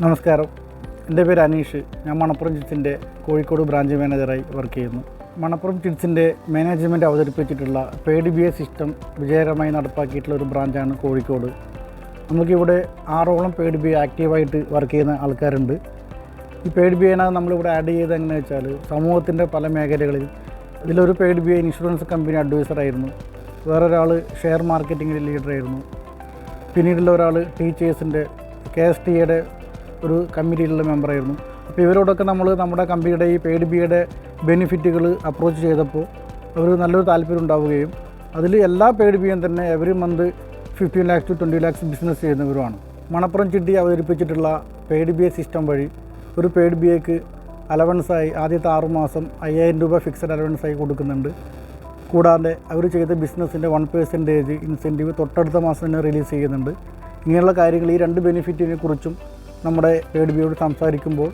നമസ്കാരം, എൻ്റെ പേര് അനീഷ്. ഞാൻ മണപ്പുറം ചിറ്റ്സിൻ്റെ കോഴിക്കോട് ബ്രാഞ്ച് മാനേജറായി വർക്ക് ചെയ്യുന്നു. മണപ്പുറം ചിറ്റ്സിൻ്റെ മാനേജ്മെൻറ്റ് അവതരിപ്പിച്ചിട്ടുള്ള പെയ്ഡ് BA സിസ്റ്റം വിജയകരമായി നടപ്പാക്കിയിട്ടുള്ള ഒരു ബ്രാഞ്ചാണ് കോഴിക്കോട്. നമുക്കിവിടെ 6ഓളം പെയ്ഡ് BA ആക്റ്റീവായിട്ട് വർക്ക് ചെയ്യുന്ന ആൾക്കാരുണ്ട്. ഈ പെയ്ഡ് BA നമ്മളിവിടെ ആഡ് ചെയ്ത് എങ്ങനെയാണെന്ന് വെച്ചാൽ സമൂഹത്തിൻ്റെ പല മേഖലകളിൽ ഇതിലൊരു പെയ്ഡ് BA ഇൻഷുറൻസ് കമ്പനി അഡ്വൈസറായിരുന്നു, വേറൊരാൾ ഷെയർ മാർക്കറ്റിംഗിൽ ലീഡറായിരുന്നു, പിന്നീടുള്ള ഒരാൾ ടീച്ചേഴ്സിൻ്റെ KSTAയുടെ ഒരു കമ്മിറ്റിയിലുള്ള മെമ്പറായിരുന്നു. അപ്പോൾ ഇവരോടൊക്കെ നമ്മൾ നമ്മുടെ കമ്പനിയുടെ ഈ പെയ്ഡ് BAയുടെ ബെനിഫിറ്റുകൾ അപ്രോച്ച് ചെയ്തപ്പോൾ അവർ നല്ലൊരു താല്പര്യം ഉണ്ടാവുകയും അതിൽ എല്ലാ പെയ്ഡ് BAയും തന്നെ every month 15 lakhs to 20 lakhs business ചെയ്യുന്നവരുമാണ്. മണപ്പുറം ചിട്ടി അവതരിപ്പിച്ചിട്ടുള്ള പെയ്ഡ് BA സിസ്റ്റം വഴി ഒരു പെയ്ഡ് BAക്ക് അലവൻസായി ആദ്യത്തെ 6 മാസം 5000 രൂപ ഫിക്സഡ് അലവൻസായി കൊടുക്കുന്നുണ്ട്. കൂടാതെ അവർ ചെയ്ത ബിസിനസ്സിൻ്റെ 1% ഇൻസെൻറ്റീവ് തൊട്ടടുത്ത മാസം തന്നെ റിലീസ് ചെയ്യുന്നുണ്ട്. ഇങ്ങനെയുള്ള കാര്യങ്ങൾ, ഈ 2 ബെനിഫിറ്റിനെ കുറിച്ചും നമ്മുടെ പെയ്ഡ് BAയോട് സംസാരിക്കുമ്പോൾ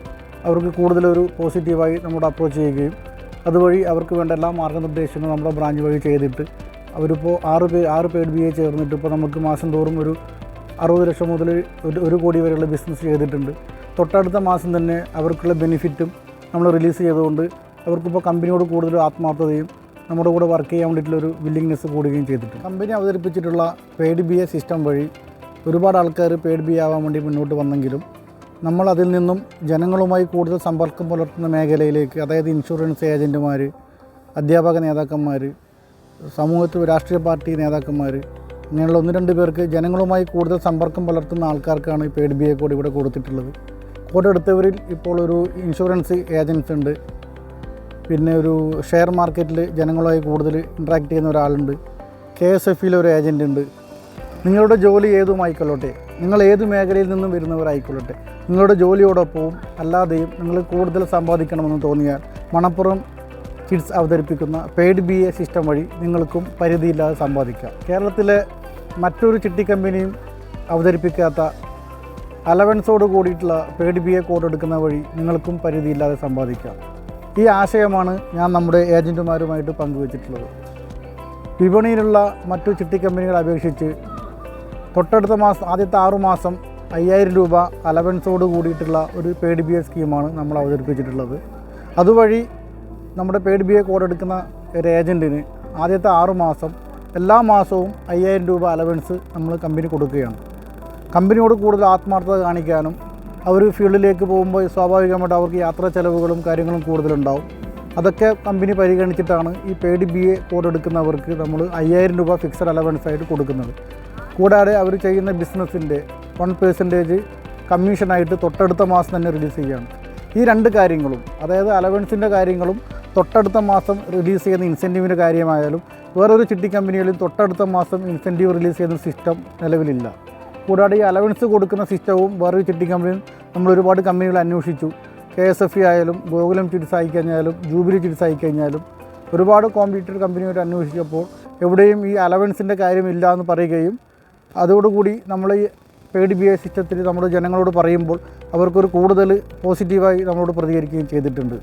അവർക്ക് കൂടുതലൊരു പോസിറ്റീവായി നമ്മുടെ അപ്രോച്ച് ചെയ്യുകയും അതുവഴി അവർക്ക് വേണ്ട എല്ലാ മാർഗ്ഗനിർദ്ദേശങ്ങളും നമ്മുടെ ബ്രാഞ്ച് വഴി ചെയ്തിട്ട് അവരിപ്പോൾ 6 പെയ്ഡ് BA ചേർന്നിട്ട് ഇപ്പോൾ നമുക്ക് മാസം തോറും ഒരു 60 ലക്ഷം മുതൽ 1 കോടി വരെയുള്ള ബിസിനസ് ചെയ്തിട്ടുണ്ട്. തൊട്ടടുത്ത മാസം തന്നെ അവർക്കുള്ള ബെനിഫിറ്റും നമ്മൾ റിലീസ് ചെയ്തുകൊണ്ട് അവർക്കിപ്പോൾ കമ്പനിയോട് കൂടുതൽ ആത്മാർത്ഥതയും നമ്മുടെ കൂടെ വർക്ക് ചെയ്യാൻ വേണ്ടിയിട്ടുള്ളൊരു വില്ലിങ്നെസ് കൂടുകയും ചെയ്തിട്ടുണ്ട്. കമ്പനി അവതരിപ്പിച്ചിട്ടുള്ള പെയ്ഡ് BA സിസ്റ്റം വഴി ഒരുപാട് ആൾക്കാർ പെയ്ഡ് BA ആവാൻ വേണ്ടി മുന്നോട്ട് വന്നെങ്കിലും നമ്മൾ അതിൽ നിന്നും ജനങ്ങളുമായി കൂടുതൽ സമ്പർക്കം പുലർത്തുന്ന മേഖലയിലേക്ക്, അതായത് ഇൻഷുറൻസ് ഏജൻറ്റുമാർ, അധ്യാപക നേതാക്കന്മാർ, സമൂഹത്തിൽ രാഷ്ട്രീയ പാർട്ടി നേതാക്കന്മാർ, ഇങ്ങനെയുള്ള 1-2 പേർക്ക് ജനങ്ങളുമായി കൂടുതൽ സമ്പർക്കം പുലർത്തുന്ന ആൾക്കാർക്കാണ് ഈ പെയ്ഡ് BA കോഡ് ഇവിടെ കൊടുത്തിട്ടുള്ളത്. കോഡ് എടുത്തവരിൽ ഇപ്പോൾ ഒരു ഇൻഷുറൻസ് ഏജൻസ് ഉണ്ട്, പിന്നെ ഒരു ഷെയർ മാർക്കറ്റിൽ ജനങ്ങളുമായി കൂടുതൽ ഇൻട്രാക്ട് ചെയ്യുന്ന ഒരാളുണ്ട്, KSFയിൽ ഒരു ഏജൻ്റ് ഉണ്ട്. നിങ്ങളുടെ ജോലി ഏതുമായിക്കൊള്ളട്ടെ, നിങ്ങൾ ഏത് മേഖലയിൽ നിന്നും വരുന്നവരായിക്കൊള്ളട്ടെ, നിങ്ങളുടെ ജോലിയോടൊപ്പവും അല്ലാതെയും നിങ്ങൾ കൂടുതൽ സമ്പാദിക്കണമെന്ന് തോന്നിയാൽ മണപ്പുറം ചിറ്റ്സ് അവതരിപ്പിക്കുന്ന പെയ്ഡ് BA സിസ്റ്റം വഴി നിങ്ങൾക്കും പരിധിയില്ലാതെ സമ്പാദിക്കാം. കേരളത്തിലെ മറ്റൊരു ചിട്ടി കമ്പനിയും അവതരിപ്പിക്കാത്ത അലവൻസോട് കൂടിയിട്ടുള്ള പെയ്ഡ് BA കോഡ് എടുക്കുന്ന വഴി നിങ്ങൾക്കും പരിധിയില്ലാതെ സമ്പാദിക്കാം. ഈ ആശയമാണ് ഞാൻ നമ്മുടെ ഏജൻറ്റുമാരുമായിട്ട് പങ്കുവച്ചിട്ടുള്ളത്. വിപണിയിലുള്ള മറ്റു ചിട്ടി കമ്പനികളെ അപേക്ഷിച്ച് തൊട്ടടുത്ത മാസം ആദ്യത്തെ 6 മാസം 5000 രൂപ അലവൻസോട് കൂടിയിട്ടുള്ള ഒരു പെയ്ഡ് BA സ്കീമാണ് നമ്മൾ അവതരിപ്പിച്ചിട്ടുള്ളത്. അതുവഴി നമ്മുടെ പെയ്ഡ് BA കോഡ് എടുക്കുന്ന ഒരു ഏജൻറ്റിന് ആദ്യത്തെ 6 മാസം എല്ലാ മാസവും 5000 രൂപ അലവൻസ് നമ്മൾ കമ്പനി കൊടുക്കുകയാണ്. കമ്പനിയോട് കൂടുതൽ ആത്മാർത്ഥത കാണിക്കാനും അവർ ഫീൽഡിലേക്ക് പോകുമ്പോൾ സ്വാഭാവികമായിട്ട് അവർക്ക് യാത്രാ ചെലവുകളും കാര്യങ്ങളും കൂടുതലുണ്ടാവും. അതൊക്കെ കമ്പനി പരിഗണിച്ചിട്ടാണ് ഈ പെയ്ഡ് BA കോഡ് എടുക്കുന്നവർക്ക് നമ്മൾ 5000 രൂപ ഫിക്സഡ് അലവൻസായിട്ട് കൊടുക്കുന്നത്. കൂടാതെ അവർ ചെയ്യുന്ന ബിസിനസ്സിൻ്റെ 1% കമ്മീഷനായിട്ട് തൊട്ടടുത്ത മാസം തന്നെ റിലീസ് ചെയ്യുകയാണ്. ഈ 2 കാര്യങ്ങളും, അതായത് അലവൻസിൻ്റെ കാര്യങ്ങളും തൊട്ടടുത്ത മാസം റിലീസ് ചെയ്യുന്ന ഇൻസെൻറ്റീവിൻ്റെ കാര്യമായാലും വേറൊരു ചിട്ടി കമ്പനികളിൽ തൊട്ടടുത്ത മാസം ഇൻസെൻറ്റീവ് റിലീസ് ചെയ്യുന്ന സിസ്റ്റം നിലവിലില്ല. കൂടാതെ ഈ അലവൻസ് കൊടുക്കുന്ന സിസ്റ്റവും വേറൊരു ചിട്ടി കമ്പനിയിൽ നമ്മൾ ഒരുപാട് കമ്പനികൾ അന്വേഷിച്ചു. KSF ആയാലും ഗോകുലം ചിറ്റ്സ് ആയിക്കഴിഞ്ഞാലും ജൂബിലി ചിറ്റ്സ് ആയിക്കഴിഞ്ഞാലും ഒരുപാട് കോമ്പറ്റീറ്റർ കമ്പനിയായിട്ട് അന്വേഷിച്ചപ്പോൾ എവിടെയും ഈ അലവൻസിൻ്റെ കാര്യമില്ല എന്ന് പറയുകയും അതോടുകൂടി നമ്മൾ ഈ പെയ്ഡ് BA സിസ്റ്റത്തിൽ നമ്മൾ ജനങ്ങളോട് പറയുമ്പോൾ അവർക്കൊരു കൂടുതൽ പോസിറ്റീവായി നമ്മളോട് പ്രതികരിക്കുകയും ചെയ്തിട്ടുണ്ട്.